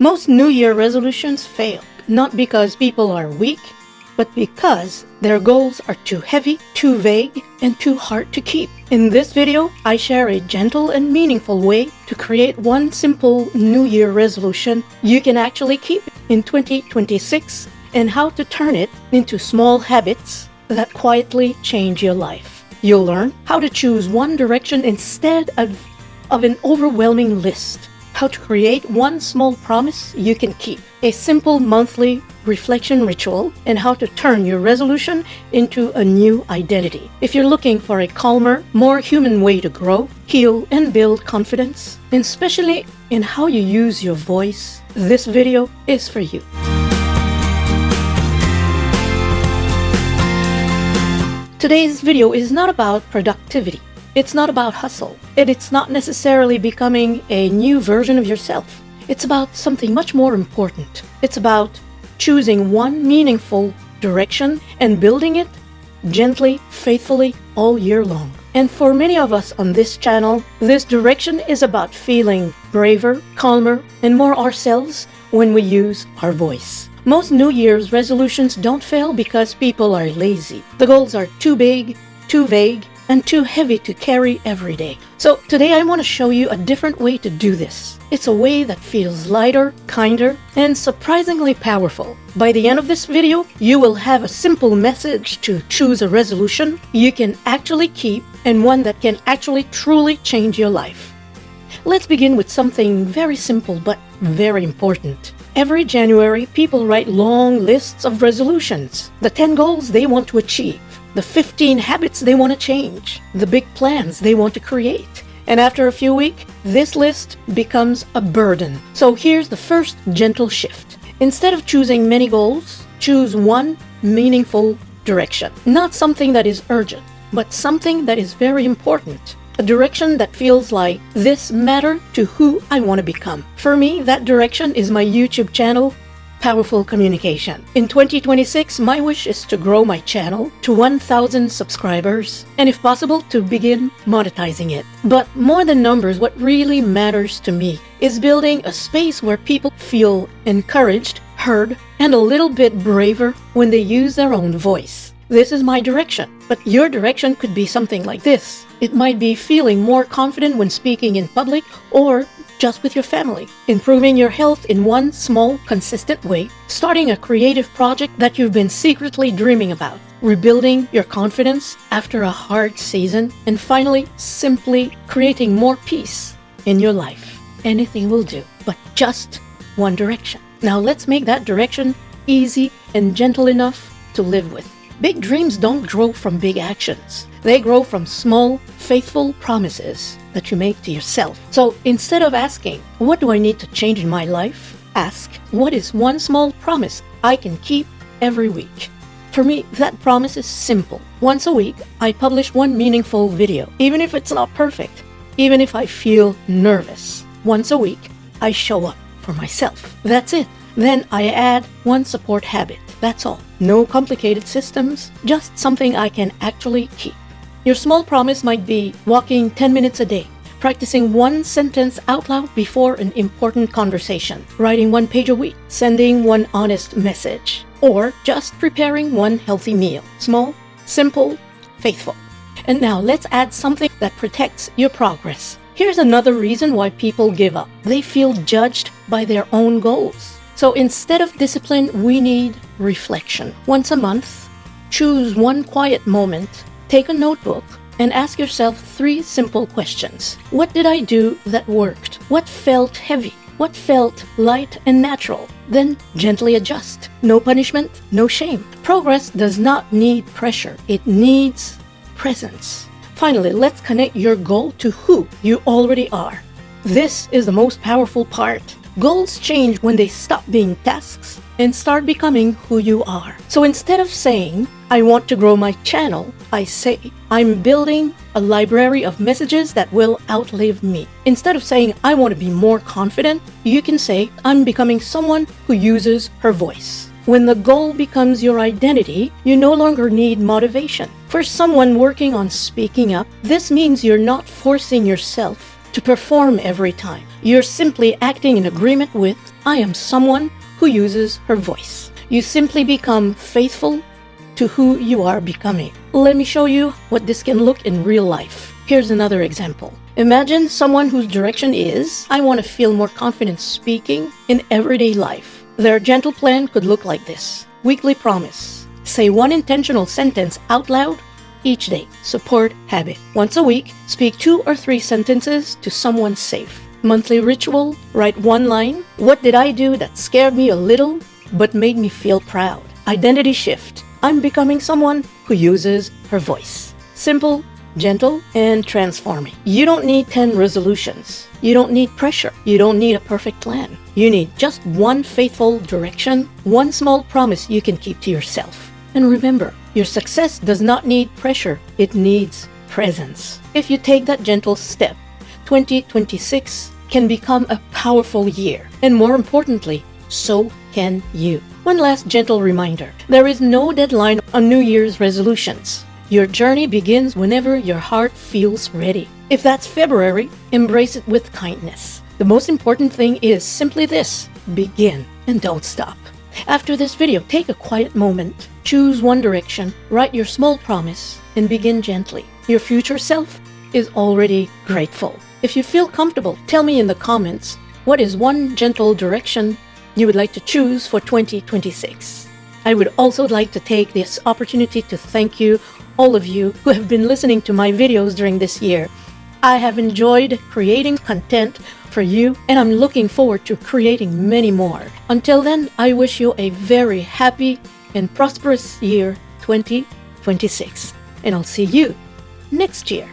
Most New Year resolutions fail, not because people are weak, but because their goals are too heavy, too vague, and too hard to keep. In this video, I share a gentle and meaningful way to create one simple New Year resolution you can actually keep in 2026 and how to turn it into small habits that quietly change your life. You'll learn how to choose one direction instead of an overwhelming list, how to create one small promise you can keep, a simple monthly reflection ritual, and how to turn your resolution into a new identity. If you're looking for a calmer, more human way to grow, heal, and build confidence, and especially in how you use your voice, this video is for you. Today's video is not about productivity. It's not about hustle, and it's not necessarily becoming a new version of yourself. It's about something much more important. It's about choosing one meaningful direction and building it gently, faithfully, all year long. And for many of us on this channel, this direction is about feeling braver, calmer, and more ourselves when we use our voice. Most New Year's resolutions don't fail because people are lazy. The goals are too big, too vague, and too heavy to carry every day. So today I want to show you a different way to do this. It's a way that feels lighter, kinder, and surprisingly powerful. By the end of this video, you will have a simple message to choose a resolution you can actually keep and one that can actually truly change your life. Let's begin with something very simple but very important. Every January, people write long lists of resolutions, the 10 goals they want to achieve, the 15 habits they want to change, the big plans they want to create. And after a few weeks, this list becomes a burden. So here's the first gentle shift. Instead of choosing many goals, choose one meaningful direction. Not something that is urgent, but something that is very important. A direction that feels like this matters to who I want to become. For me, that direction is my YouTube channel, Powerful Communication. In 2026, my wish is to grow my channel to 1,000 subscribers, and if possible, to begin monetizing it. But more than numbers, what really matters to me is building a space where people feel encouraged, heard, and a little bit braver when they use their own voice. This is my direction, but your direction could be something like this. It might be feeling more confident when speaking in public or just with your family, improving your health in one small, consistent way, starting a creative project that you've been secretly dreaming about, rebuilding your confidence after a hard season, and finally, simply creating more peace in your life. Anything will do, but just one direction. Now let's make that direction easy and gentle enough to live with. Big dreams don't grow from big actions. They grow from small, faithful promises that you make to yourself. So instead of asking, what do I need to change in my life? Ask, what is one small promise I can keep every week? For me, that promise is simple. Once a week, I publish one meaningful video, even if it's not perfect, even if I feel nervous. Once a week, I show up for myself. That's it. Then I add one support habit. That's all. No complicated systems, just something I can actually keep. Your small promise might be walking 10 minutes a day, practicing one sentence out loud before an important conversation, writing one page a week, sending one honest message, or just preparing one healthy meal. Small, simple, faithful. And now let's add something that protects your progress. Here's another reason why people give up. They feel judged by their own goals. So instead of discipline, we need reflection. Once a month, choose one quiet moment, take a notebook, and ask yourself 3 simple questions. What did I do that worked? What felt heavy? What felt light and natural? Then gently adjust. No punishment, no shame. Progress does not need pressure. It needs presence. Finally, let's connect your goal to who you already are. This is the most powerful part. Goals change when they stop being tasks and start becoming who you are. So instead of saying, I want to grow my channel, I say, I'm building a library of messages that will outlive me. Instead of saying, I want to be more confident, you can say, I'm becoming someone who uses her voice. When the goal becomes your identity, you no longer need motivation. For someone working on speaking up, this means you're not forcing yourself to perform every time. You're simply acting in agreement with, I am someone who uses her voice. You simply become faithful to who you are becoming. Let me show you what this can look in real life. Here's another example. Imagine someone whose direction is, I want to feel more confident speaking in everyday life. Their gentle plan could look like this. Weekly promise. Say one intentional sentence out loud each day. Support habit. Once a week, speak 2 or 3 sentences to someone safe. Monthly ritual. Write one line. What did I do that scared me a little but made me feel proud? Identity shift. I'm becoming someone who uses her voice. Simple, gentle, and transforming. You don't need 10 resolutions. You don't need pressure. You don't need a perfect plan. You need just one faithful direction, one small promise you can keep to yourself. And remember, your success does not need pressure. It needs presence. If you take that gentle step, 2026 can become a powerful year. And more importantly, so can you. One last gentle reminder. There is no deadline on New Year's resolutions. Your journey begins whenever your heart feels ready. If that's February, embrace it with kindness. The most important thing is simply this: begin and don't stop. After this video, take a quiet moment, choose one direction, write your small promise, and begin gently. Your future self is already grateful. If you feel comfortable, tell me in the comments what is one gentle direction you would like to choose for 2026. I would also like to take this opportunity to thank you, all of you who have been listening to my videos during this year. I have enjoyed creating content for you, and I'm looking forward to creating many more. Until then, I wish you a very happy and prosperous year 2026, and I'll see you next year.